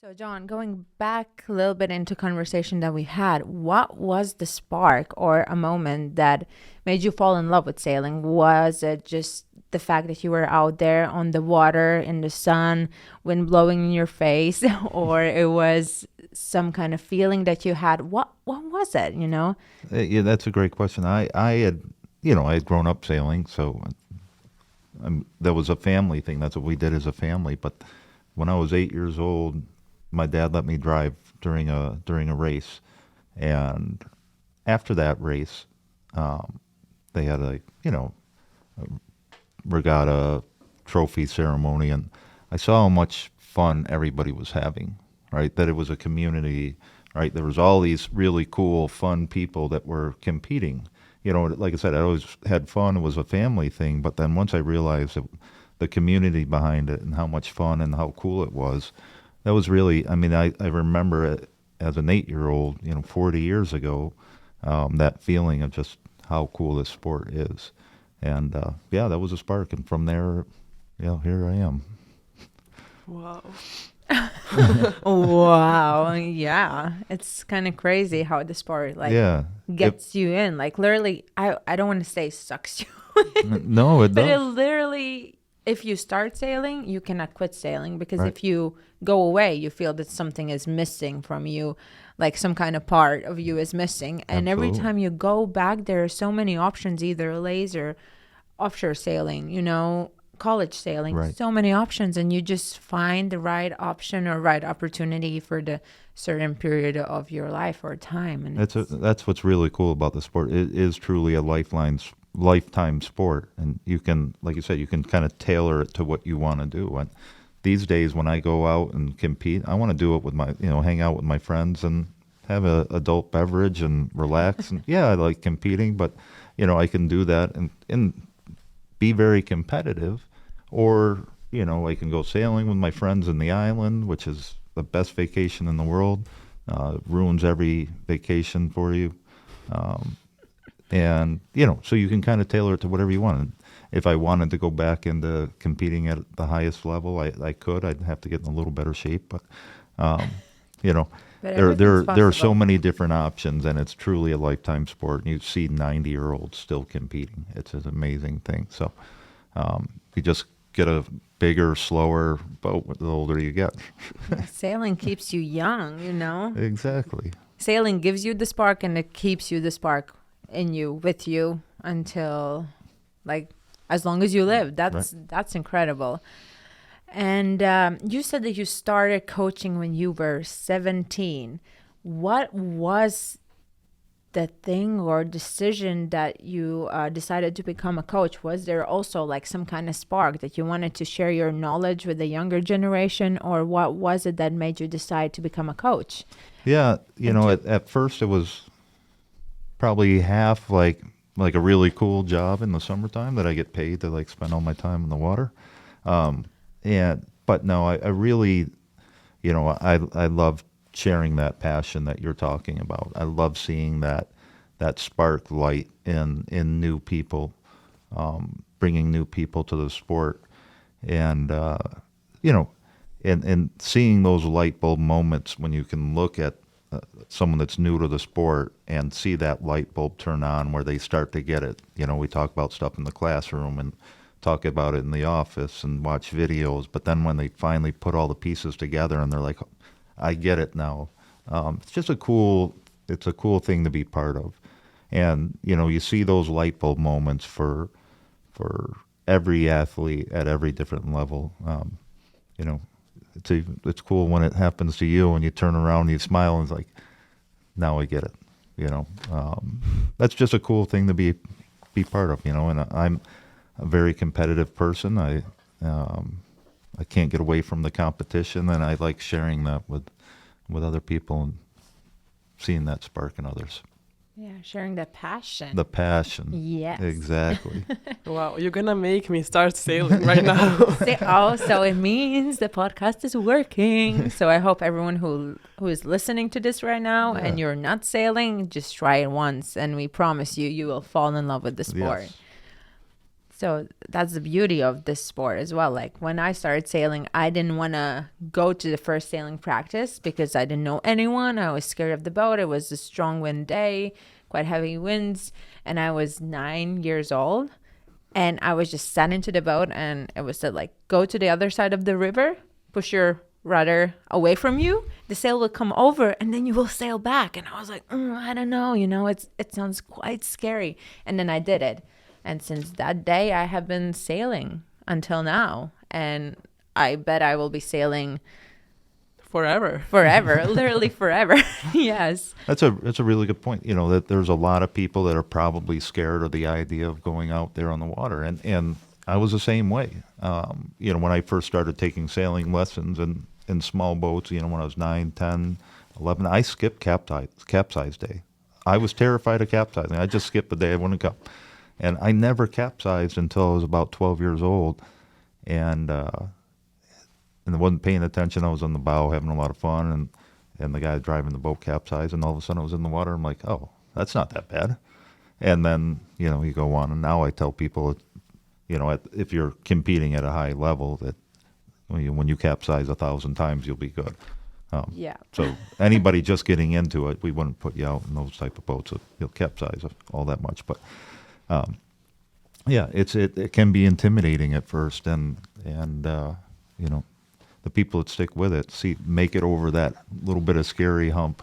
So, John, going back a little bit into conversation that we had, what was the spark or a moment that made you fall in love with sailing? Was it just the fact that you were out there on the water in the sun, wind blowing in your face, or it was some kind of feeling that you had? What was it? Yeah, that's a great question. I had, I had grown up sailing, so that was a family thing. That's what we did as a family. But when I was 8 years old, my dad let me drive during a race, and after that race, they had a regatta trophy ceremony, and I saw how much fun everybody was having. Right, that it was a community. Right, there was all these really cool, fun people that were competing. Like I said, I always had fun. It was a family thing. But then once I realized the community behind it and how much fun and how cool it was, that was really, I remember it as an 8-year-old, 40 years ago, that feeling of just how cool this sport is. And yeah, that was a spark. And from there, here I am. Wow. Wow. Yeah. It's kind of crazy how the sport Yeah. gets you in. Like literally, I don't want to say sucks you No, it but it does. literally, if you start sailing, you cannot quit sailing because Right. if you go away, you feel that something is missing from you, like some kind of part of you is missing. And every Absolutely. time you go back, there are so many options, either laser, offshore sailing, college sailing, Right. so many options. And you just find the right option or right opportunity for the certain period of your life or time. And That's what's really cool about the sport. It is truly a lifetime sport, and you can, like you said, you can kind of tailor it to what you want to do. And these days, when I go out and compete, I want to do it with hang out with my friends and have a adult beverage and relax. And yeah, I like competing, but I can do that and be very competitive, or I can go sailing with my friends in the island, which is the best vacation in the world. Ruins every vacation for you. And so you can kind of tailor it to whatever you want. And if I wanted to go back into competing at the highest level, I could. I'd have to get in a little better shape, but um, you know but there everything's there are so possible. many different options, and it's truly a lifetime sport. And you see 90-year-olds still competing. It's an amazing thing. So you just get a bigger, slower boat the older you get. Sailing keeps you young. Exactly. Sailing gives you the spark and it keeps you the spark in you, with you until, like, as long as you live. Right. That's incredible. And you said that you started coaching when you were 17. What was the thing or decision that you decided to become a coach? Was there also like some kind of spark that you wanted to share your knowledge with the younger generation, or what was it that made you decide to become a coach? Yeah, And to at first it was probably half like a really cool job in the summertime that I get paid to like spend all my time in the water. Um, and but no, I really, I love sharing that passion that you're talking about. I love seeing that spark light in new people, bringing new people to the sport, and you know, and seeing those light bulb moments when you can look at someone that's new to the sport and see that light bulb turn on where they start to get it. We talk about stuff in the classroom and talk about it in the office and watch videos, but then when they finally put all the pieces together and they're like, I get it now. It's just it's a cool thing to be part of. And, you see those light bulb moments for every athlete at every different level. You know, it's cool when it happens to you and you turn around and you smile and it's like, now I get it. That's just a cool thing to be part of. And I'm a very competitive person. I can't get away from the competition, and I like sharing that with other people and seeing that spark in others. yeah, sharing that passion. The passion. Yes. Exactly. Wow, you're gonna make me start sailing right now. So it means the podcast is working. So I hope everyone who is listening to this right now Yeah. and you're not sailing, just try it once, and we promise you will fall in love with the sport. Yes. So that's the beauty of this sport as well. Like when I started sailing, I didn't want to go to the first sailing practice because I didn't know anyone. I was scared of the boat. It was a strong wind day, quite heavy winds, and I was 9 years old. And I was just sat into the boat, and it was said like, go to the other side of the river, push your rudder away from you. The sail will come over, and then you will sail back. And I was like, I don't know, it sounds quite scary. And then I did it. And since that day, I have been sailing until now. And I bet I will be sailing Forever. literally forever. Yes. That's a really good point. That there's a lot of people that are probably scared of the idea of going out there on the water, and I was the same way. When I first started taking sailing lessons in small boats, when I was 9, 10, 11, I skipped capsize day. I was terrified of capsizing. I just skipped the day I wouldn't come, and I never capsized until I was about 12 years old, and I wasn't paying attention. I was on the bow having a lot of fun, and the guy driving the boat capsized, and all of a sudden I was in the water. I'm like, oh, that's not that bad. And then, you go on, and now I tell people, if you're competing at a high level, that when you capsize 1,000 times, you'll be good. Yeah. So anybody just getting into it, we wouldn't put you out in those type of boats that you'll capsize all that much. But yeah, it can be intimidating at first, and the people that stick with it make it over that little bit of scary hump.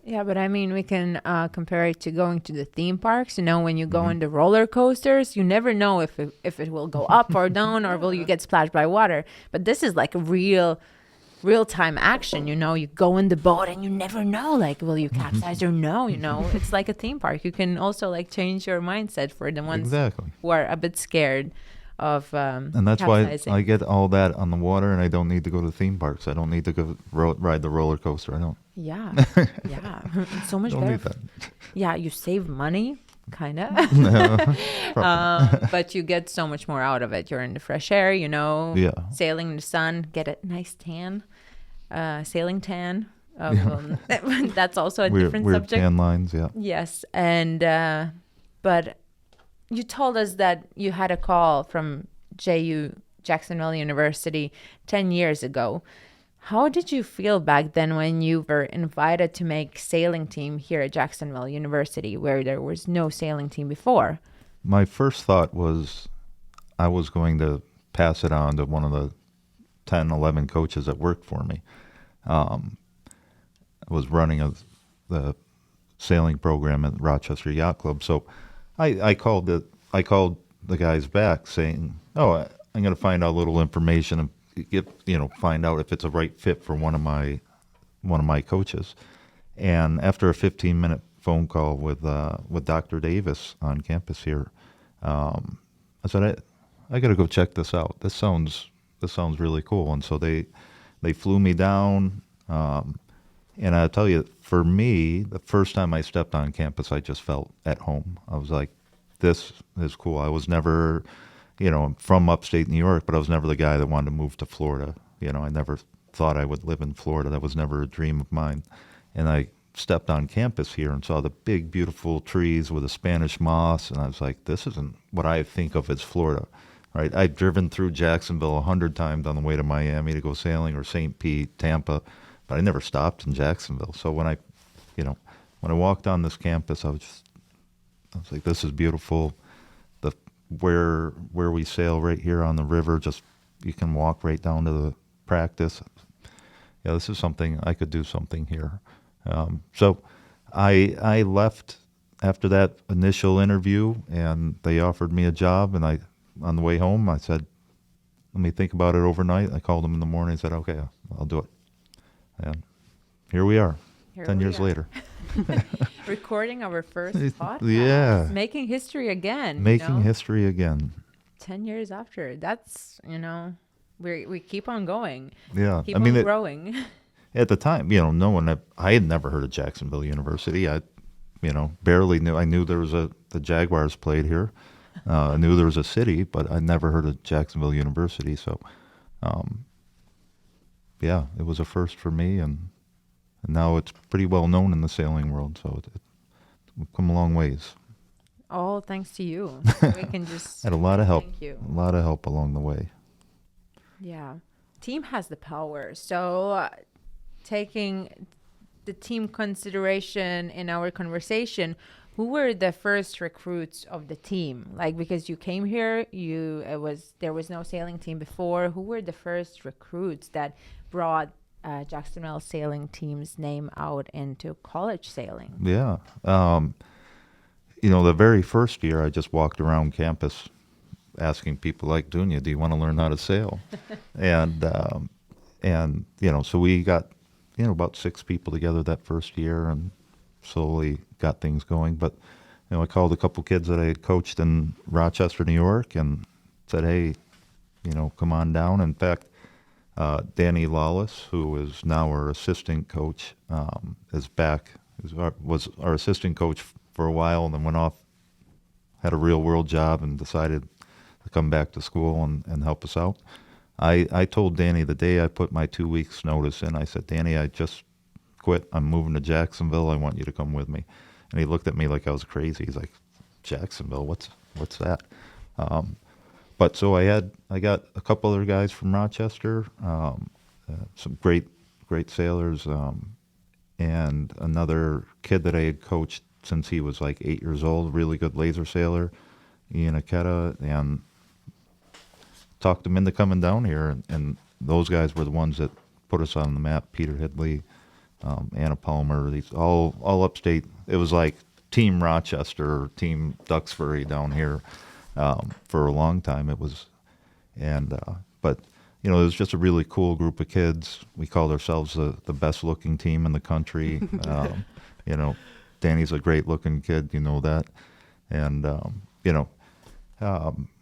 Yeah, but I mean, we can compare it to going to the theme parks. When you go into roller coasters, you never know if it will go up or down, or will you get splashed by water. But this is like real time action. You go in the boat and you never know, like, will you capsize or no? It's like a theme park. You can also like change your mindset for the ones who are a bit scared of and that's capsizing. why I get all that on the water, and I don't need to go to theme parks. I don't need to go ride the roller coaster. I don't. Yeah. It's so much Don't better. need that. Yeah, you save money, kind of. No, But you get so much more out of it. You're in the fresh air, Yeah. sailing in the sun, get a nice tan, sailing tan. That's also a different weird subject. tan lines. Yeah. Yes, and but you told us that you had a call from Jacksonville University 10 years ago. How did you feel back then when you were invited to make sailing team here at Jacksonville University, where there was no sailing team before? My first thought was I was going to pass it on to one of the 10, 11 coaches that worked for me. I was running the sailing program at Rochester Yacht Club, so I called the guys back saying, "Oh, I'm going to find out a little information and find out if it's a right fit for one of my coaches." And after a 15-minute phone call with Dr. Davis on campus here, I said, I got to go check this out. This sounds really cool. And so they flew me down. And I'll tell you, for me, the first time I stepped on campus, I just felt at home. I was like, this is cool. I was never, from upstate New York, but I was never the guy that wanted to move to Florida. I never thought I would live in Florida. That was never a dream of mine. And I stepped on campus here and saw the big, beautiful trees with the Spanish moss. And I was like, this isn't what I think of as Florida. Right? I've driven through Jacksonville 100 times on the way to Miami to go sailing, or St. Pete, Tampa, but I never stopped in Jacksonville. So when I walked on this campus, I was like, this is beautiful. Where we sail right here on the river, just you can walk right down to the practice. Yeah, this is something I could do something here. So I left after that initial interview, and they offered me a job. And on the way home, I said, let me think about it overnight. I called them in the morning and said, okay, I'll do it. And here we are, 10 years later. Recording our first podcast. Yeah. Making history again. Making history again. 10 years after. That's, we keep on going. Yeah. Keep on growing. At the time, I had never heard of Jacksonville University. I barely knew. I knew there was the Jaguars played here. I knew there was a city, but I never heard of Jacksonville University. So, yeah, it was a first for me, and now it's pretty well known in the sailing world. So we've come a long ways. all thanks to you. We can just Had a lot of help. thank you. A lot of help along the way. Yeah. Team has the power. So taking the team consideration in our conversation, who were the first recruits of the team? Like, because you came here, there was no sailing team before. Who were the first recruits that brought Jacksonville sailing team's name out into college sailing? Yeah. The very first year I just walked around campus asking people like Dunya, do you want to learn how to sail? and so we got, about 6 people together that first year and slowly got things going. But, I called a couple kids that I had coached in Rochester, New York and said, hey, come on down. In fact, Danny Lawless, who is now our assistant coach, is back, was our assistant coach for a while and then went off, had a real world job and decided to come back to school and help us out. I told Danny the day I put my 2 weeks notice in, I said, Danny, I just quit. I'm moving to Jacksonville. I want you to come with me. And he looked at me like I was crazy. He's like, Jacksonville, what's that? But so I got a couple other guys from Rochester, some great sailors, and another kid that I had coached since he was like 8 years old, really good laser sailor, Ian Aketa, and talked him into coming down here. And those guys were the ones that put us on the map. Peter Headley, Anna Palmer, these all upstate. It was like Team Rochester, Team Duxbury down here. For a long time it was, but it was just a really cool group of kids. We called ourselves the best looking team in the country. Danny's a great looking kid, that, and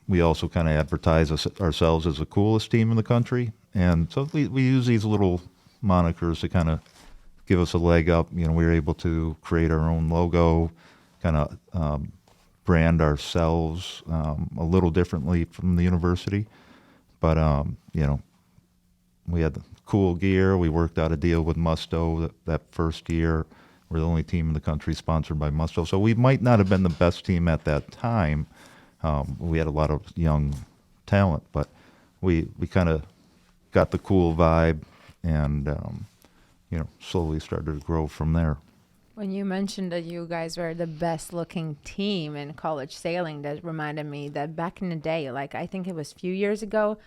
we also kind of advertise ourselves as the coolest team in the country, and so we use these little monikers to kind of give us a leg up. We were able to create our own logo, kind of brand ourselves a little differently from the university. But, we had the cool gear. We worked out a deal with Musto that first year. We're the only team in the country sponsored by Musto. So we might not have been the best team at that time. We had a lot of young talent, but we kind of got the cool vibe and, slowly started to grow from there. When you mentioned that you guys were the best looking team in college sailing, that reminded me that back in the day, like I think it was a few years ago,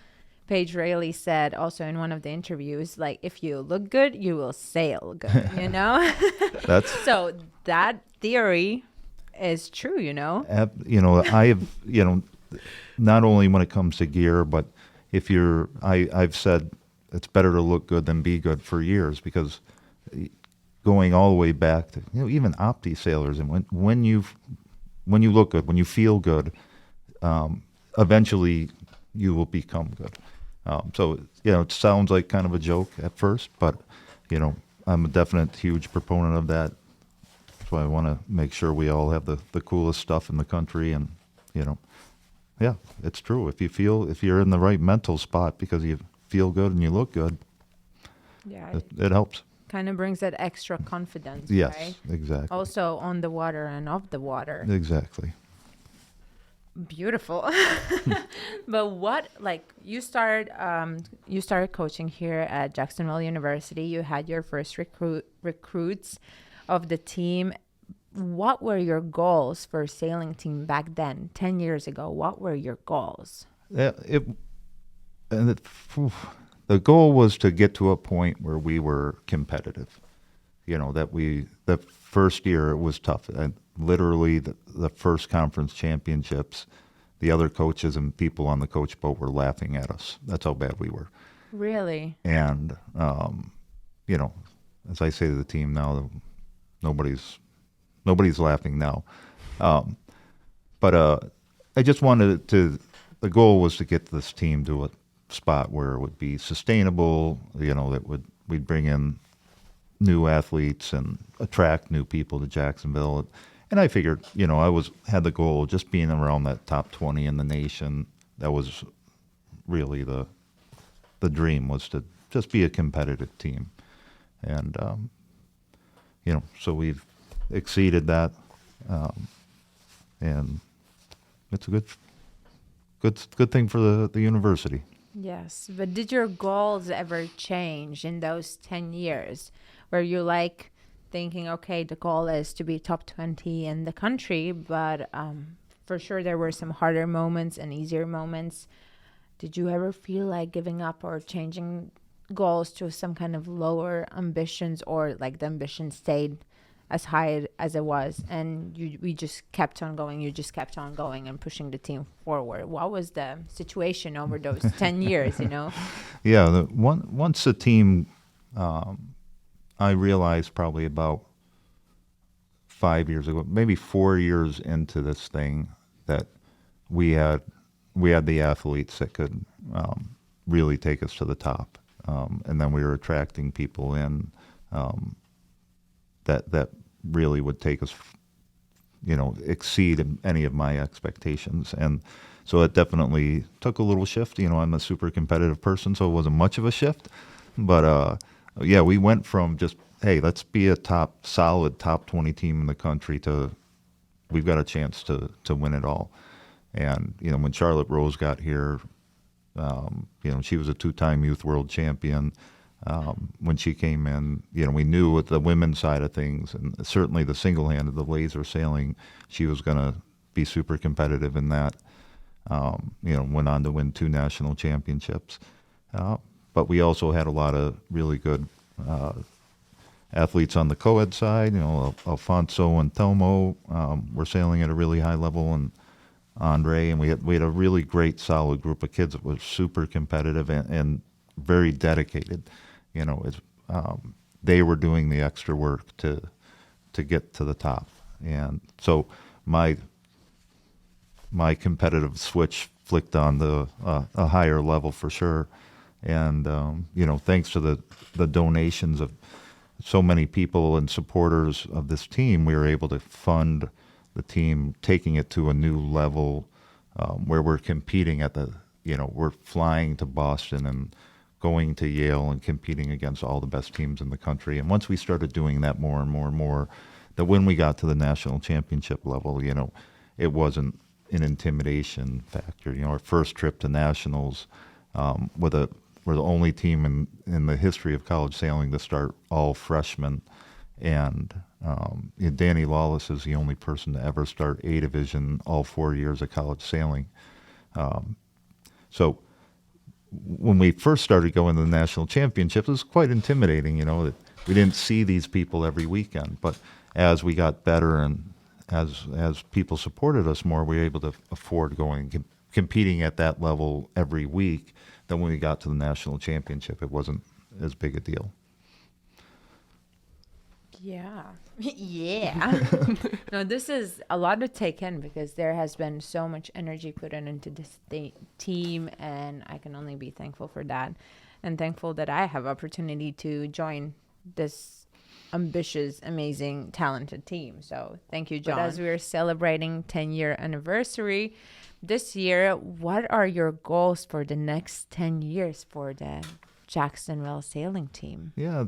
Paige Rayleigh said also in one of the interviews, like, if you look good, you will sail good, That's So that theory is true, I have, not only when it comes to gear, but if I've said it's better to look good than be good for years, because going all the way back to even Opti sailors, and when you look good, when you feel good, eventually you will become good. So it sounds like kind of a joke at first, but I'm a definite huge proponent of that. That's why I want to make sure we all have the coolest stuff in the country, and yeah, it's true. If you're in the right mental spot because you feel good and you look good, yeah, it helps. Kind of brings that extra confidence. Yes, right? Exactly. Also on the water and off the water. Exactly. Beautiful. But you started coaching here at Jacksonville University. You had your first recruits of the team. What were your goals for sailing team back then, 10 years ago? What were your goals? The goal was to get to a point where we were competitive. The first year it was tough. And literally the first conference championships, the other coaches and people on the coach boat were laughing at us. That's how bad we were. Really? And, as I say to the team now, nobody's laughing now. But I just wanted the goal was to get this team to a spot where it would be sustainable, we'd bring in new athletes and attract new people to Jacksonville. And I figured, I had the goal of just being around that top 20 in the nation. That was really the dream, was to just be a competitive team. And, so we've exceeded that. and it's a good thing for the university. Yes, but did your goals ever change in those 10 years? Where you like thinking, okay, the goal is to be top 20 in the country, but for sure there were some harder moments and easier moments. Did you ever feel like giving up or changing goals to some kind of lower ambitions, or like the ambition stayed as high as it was and we just kept on going, you just kept on going and pushing the team forward? What was the situation over those 10 years, Yeah, once the team, I realized probably about 5 years ago, maybe 4 years into this thing, that we had the athletes that could really take us to the top, and then we were attracting people in that really would take us, exceed any of my expectations. And so it definitely took a little shift. I'm a super competitive person, so it wasn't much of a shift. But yeah, we went from just, hey, let's be a solid top 20 team in the country, to we've got a chance to win it all. And, when Charlotte Rose got here, she was a 2-time youth world champion. When she came in, we knew with the women's side of things, and certainly the single-handed, the laser sailing, she was going to be super competitive in that. Went on to win 2 national championships. But we also had a lot of really good athletes on the co-ed side. Alfonso and Thelmo were sailing at a really high level, and Andre, and we had a really great, solid group of kids that was super competitive and very dedicated. They were doing the extra work to get to the top, and so my competitive switch flicked on a higher level for sure. And thanks to the donations of so many people and supporters of this team, we were able to fund the team, taking it to a new level, where we're competing at we're flying to Boston and going to Yale and competing against all the best teams in the country. And once we started doing that more and more and more, that when we got to the national championship level, it wasn't an intimidation factor. Our first trip to nationals, we're the only team in the history of college sailing to start all freshmen. And Danny Lawless is the only person to ever start A division all 4 years of college sailing. So when we first started going to the national championships, it was quite intimidating, that we didn't see these people every weekend. But as we got better and as people supported us more, we were able to afford going, competing at that level every week. Then when we got to the national championship, it wasn't as big a deal. Yeah. Yeah. No, this is a lot to take in, because there has been so much energy put into this team, and I can only be thankful for that, and thankful that I have opportunity to join this ambitious, amazing, talented team. So thank you, Jon. But as we are celebrating 10-year anniversary this year, what are your goals for the next 10 years for the Jacksonville sailing team? Yeah,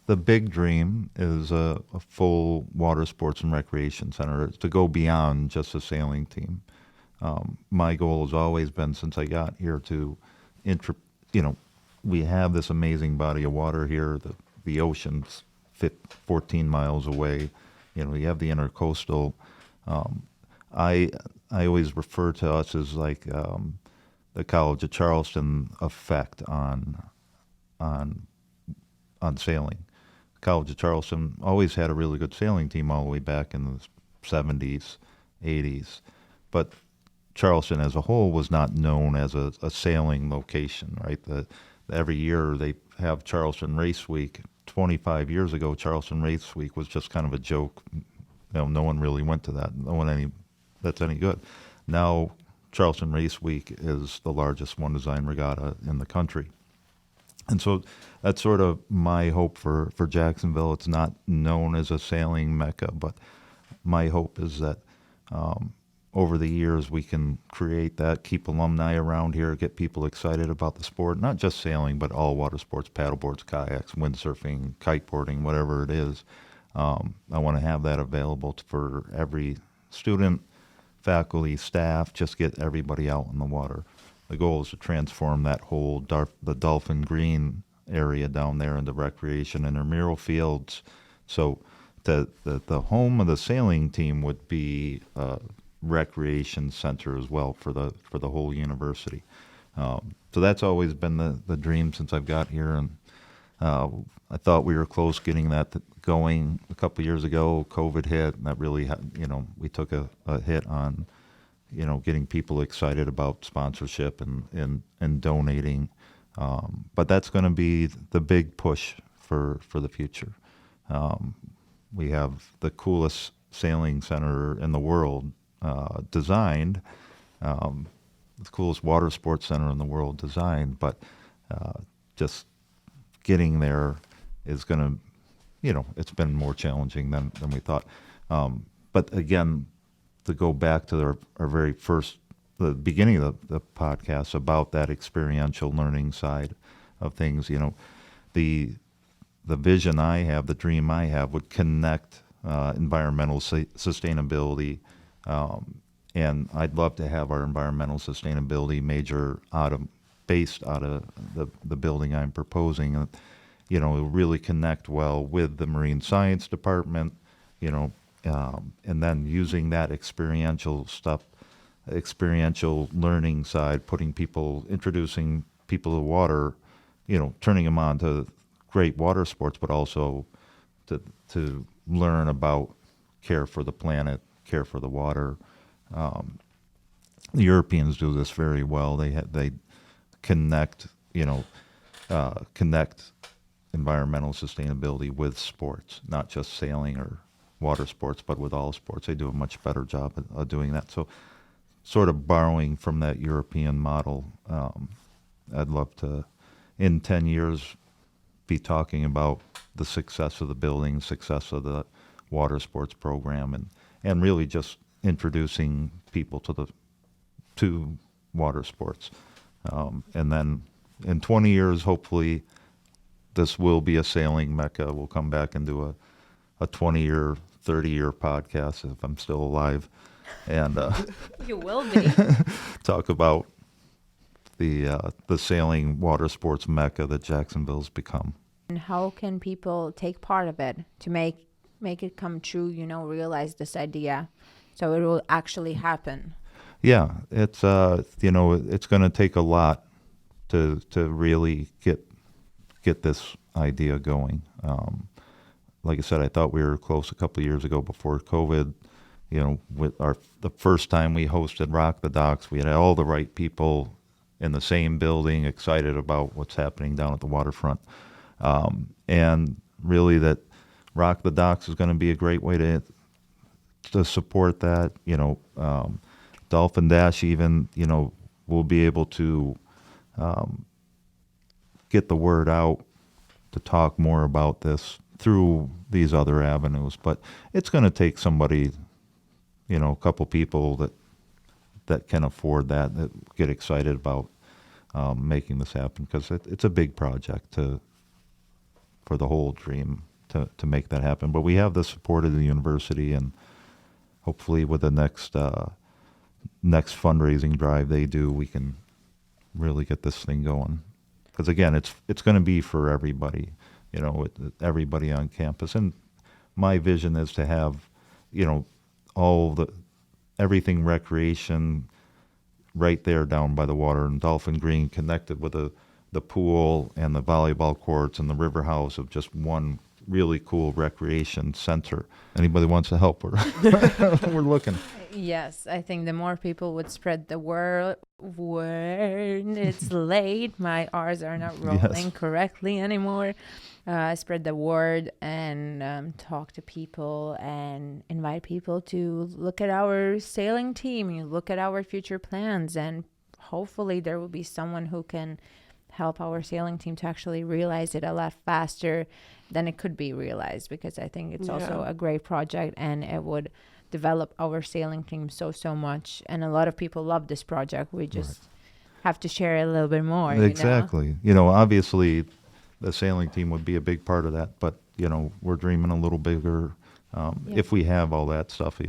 the big dream is a full water sports and recreation center, to go beyond just a sailing team. My goal has always been, since I got here, to we have this amazing body of water here. The ocean's 14 miles away. We have the intercoastal. I always refer to us as like the College of Charleston effect on sailing. College of Charleston always had a really good sailing team all the way back in the 70s, 80s. But Charleston as a whole was not known as a sailing location, right? Every year they have Charleston Race Week. 25 years ago, Charleston Race Week was just kind of a joke. No one really went to that. That's any good. Now, Charleston Race Week is the largest one design regatta in the country. And so that's sort of my hope for Jacksonville. It's not known as a sailing mecca, but my hope is that over the years we can create that, keep alumni around here, get people excited about the sport, not just sailing, but all water sports, paddleboards, kayaks, windsurfing, kiteboarding, whatever it is. I want to have that available for every student, faculty, staff, just get everybody out in the water. The goal is to transform that whole the Dolphin Green area down there into recreation and intramural fields. So the home of the sailing team would be a recreation center as well for the whole university. So that's always been the dream since I've got here, and I thought we were close getting that going a couple years ago. COVID hit, and that really we took a hit on getting people excited about sponsorship and donating. But that's going to be the big push for the future. We have the coolest sailing center in the world designed, the coolest water sports center in the world designed, but just getting there is going to, it's been more challenging than we thought. But again, to go back to our very first, the beginning of the podcast about that experiential learning side of things, the vision I have, the dream I have would connect environmental sustainability, and I'd love to have our environmental sustainability major based out of the building I'm proposing. Really connect well with the Marine Science Department, and then using that experiential learning side, introducing people to water, turning them on to great water sports, but also to learn about care for the planet, care for the water. The Europeans do this very well. They connect environmental sustainability with sports, not just sailing or water sports, but with all sports. They do a much better job of doing that. So sort of borrowing from that European model, I'd love to, in 10 years, be talking about the success of the building, success of the water sports program, and really just introducing people to water sports. And then in 20 years, hopefully, this will be a sailing mecca. We'll come back and do a 20-year, 30-year podcast if I'm still alive, and you will be. talk about the sailing water sports mecca that Jacksonville's become. And how can people take part of it to make it come true? Realize this idea, so it will actually happen. Yeah, it's it's going to take a lot to really get this idea going. Like I said, I thought we were close a couple of years ago before COVID. With the first time we hosted Rock the Docks, we had all the right people in the same building, excited about what's happening down at the waterfront, and really that Rock the Docks is going to be a great way to support that. Dolphin Dash even, we'll be able to get the word out to talk more about this through these other avenues. But it's going to take somebody, a couple people that can afford that get excited about making this happen, because it's a big project for the whole dream to make that happen. But we have the support of the university, and hopefully with the next fundraising drive they do, we can really get this thing going. Because again, it's going to be for everybody, everybody on campus. And my vision is to have, everything recreation right there down by the water in Dolphin Green, connected with the pool and the volleyball courts and the river house of just one really cool recreation center. Anybody wants to help, we're looking. Yes, I think the more people would spread the word, it's late. My R's are not rolling correctly anymore. Spread the word and talk to people and invite people to look at our sailing team. You look at our future plans, and hopefully there will be someone who can help our sailing team to actually realize it a lot faster than it could be realized, because I think it's also a great project, and it would develop our sailing team so much. And a lot of people love this project. We just have to share it a little bit more. Exactly. Obviously the sailing team would be a big part of that, but we're dreaming a little bigger. If we have all that stuff,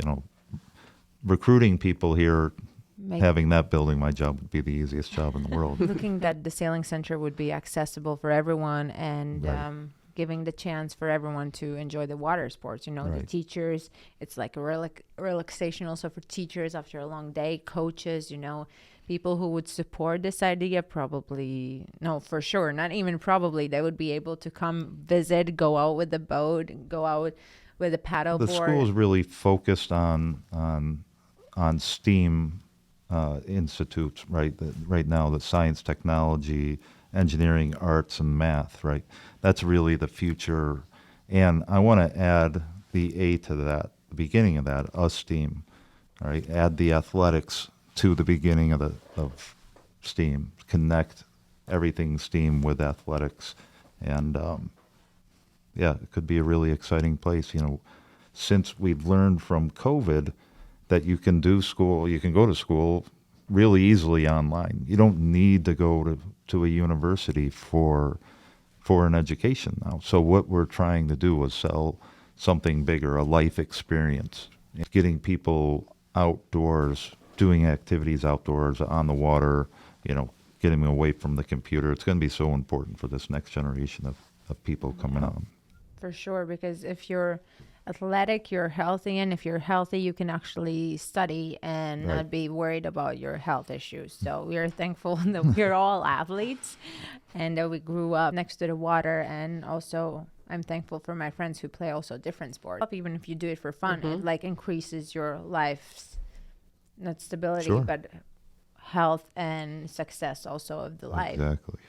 recruiting people here, Make- having that building my job would be the easiest job in the world. Looking that the sailing center would be accessible for everyone and Right. giving the chance for everyone to enjoy the water sports. You know, the Right. teachers, it's like a relaxation also for teachers after a long day, coaches, you know, people who would support this idea probably, no, for sure, not even probably, they would be able to come visit, go out with the boat, go out with a paddle The board. school is really focused on STEAM institutes, right? Right now, the science, technology, engineering, arts, and math, right? That's really the future. And I want to add the A to that, the beginning of that, STEAM, all right? Add the athletics to the beginning of STEAM. Connect everything STEAM with athletics. And yeah, it could be a really exciting place. You know, since we've learned from COVID that you can go to school really easily online. You don't need to go to a university for an education now. So what we're trying to do is sell something bigger, a life experience. It's getting people outdoors, doing activities outdoors, on the water, you know, getting them away from the computer. It's going to be so important for this next generation of people coming on. For sure, because if you're athletic, you're healthy, and if you're healthy, you can actually study and Right. not be worried about your health issues. So we are thankful that we're all athletes and that we grew up next to the water. And also, I'm thankful for my friends who play also different sports. Even if you do it for fun, it like increases your life's not stability, Sure. but health and success also of the life. Exactly.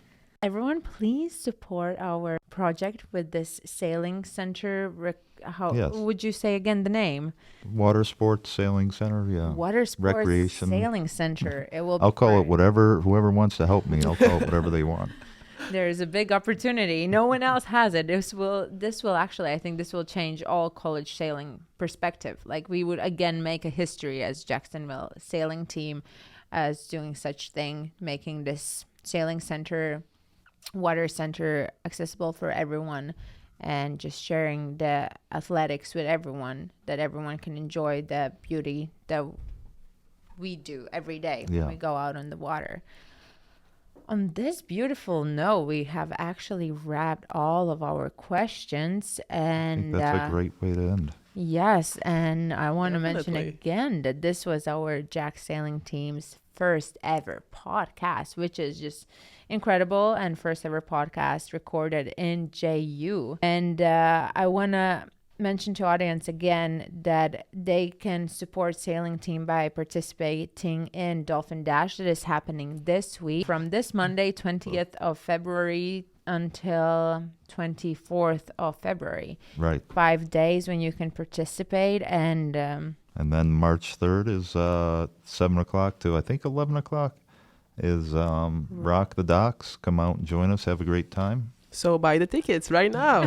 Everyone, please support our project with this sailing center. How Yes. would you say again the name? Water sports sailing center, yeah. Water Sports Recreation. Sailing Center. It will. I'll call it be whoever wants to help me. I'll call it whatever they want. There's a big opportunity. No one else has it. This will actually, I think this will change all college sailing perspective. Like we would again make a history as Jacksonville sailing team as doing such thing, making this sailing center, water center accessible for everyone and just sharing the athletics with everyone, that everyone can enjoy the beauty that we do every day Yeah. when we go out on the water. On this beautiful note, we have actually wrapped all of our questions, I and think that's a great way to end. yes, and I want to mention Definitely. again that this was our JAX Sailing team's first ever podcast, which is just incredible, and first ever podcast recorded in JU. And I want to mention to audience again that they can support sailing team by participating in Dolphin Dash that is happening this week from this Monday 20th of February until 24th of February. Right. 5 days when you can participate, and And then March 3rd is 7 o'clock to, I think, 11 o'clock is Rock the Docks. Come out and join us. Have a great time. So buy the tickets right now.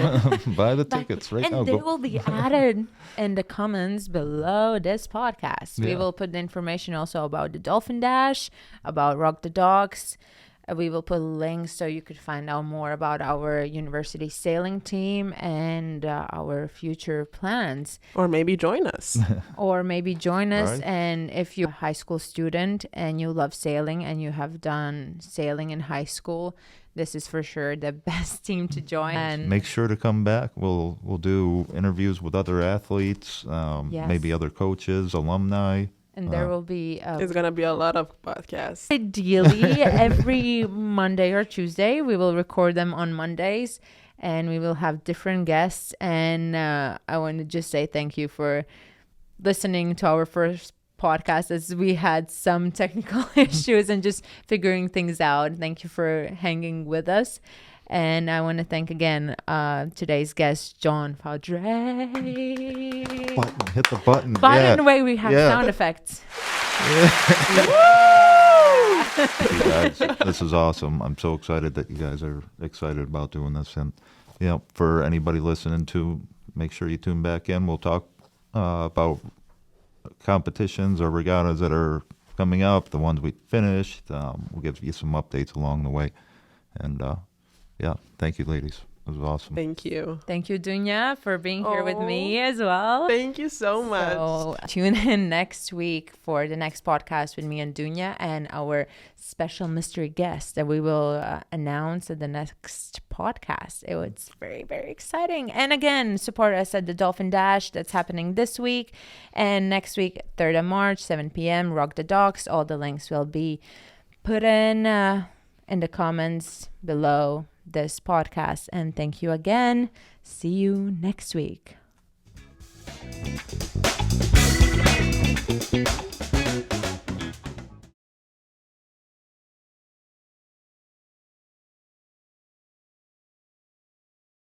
Buy the tickets right and now. they Go. will be added in the comments below this podcast. We Yeah. will put the information also about the Dolphin Dash, about Rock the Docks. We will put links so you could find out more about our university sailing team and our future plans. Or maybe join us. Or maybe join us. Right. And if you're a high school student and you love sailing and you have done sailing in high school, this is for sure the best team to join. And Make sure to come back. We'll do interviews with other athletes, Yes. maybe other coaches, alumni. and there will be It's going to be a lot of podcasts. ideally every Monday or Tuesday. We will record them on Mondays, and we will have different guests. And I want to just say thank you for listening to our first podcast, as we had some technical issues and just figuring things out. Thank you for hanging with us. And I want to thank again today's guest, Jon Faudree. Button, hit the button. By yeah. the way, we have Yeah. sound effects. You guys, this is awesome. I'm so excited that you guys are excited about doing this. And, you know, for anybody listening to, make sure you tune back in. We'll talk about competitions or regattas that are coming up, the ones we finished. We'll give you some updates along the way. And, yeah, thank you, ladies. was awesome. Thank you. Thank you, Dunya, for being here with me as well. Thank you so much. So tune in next week for the next podcast with me and Dunya and our special mystery guest that we will announce at the next podcast. It's very, very exciting. And again, support us at the Dolphin Dash that's happening this week. And next week, 3rd of March, 7 p.m., Rock the Docks. All the links will be put in the comments below this podcast. And thank you again. See you next week.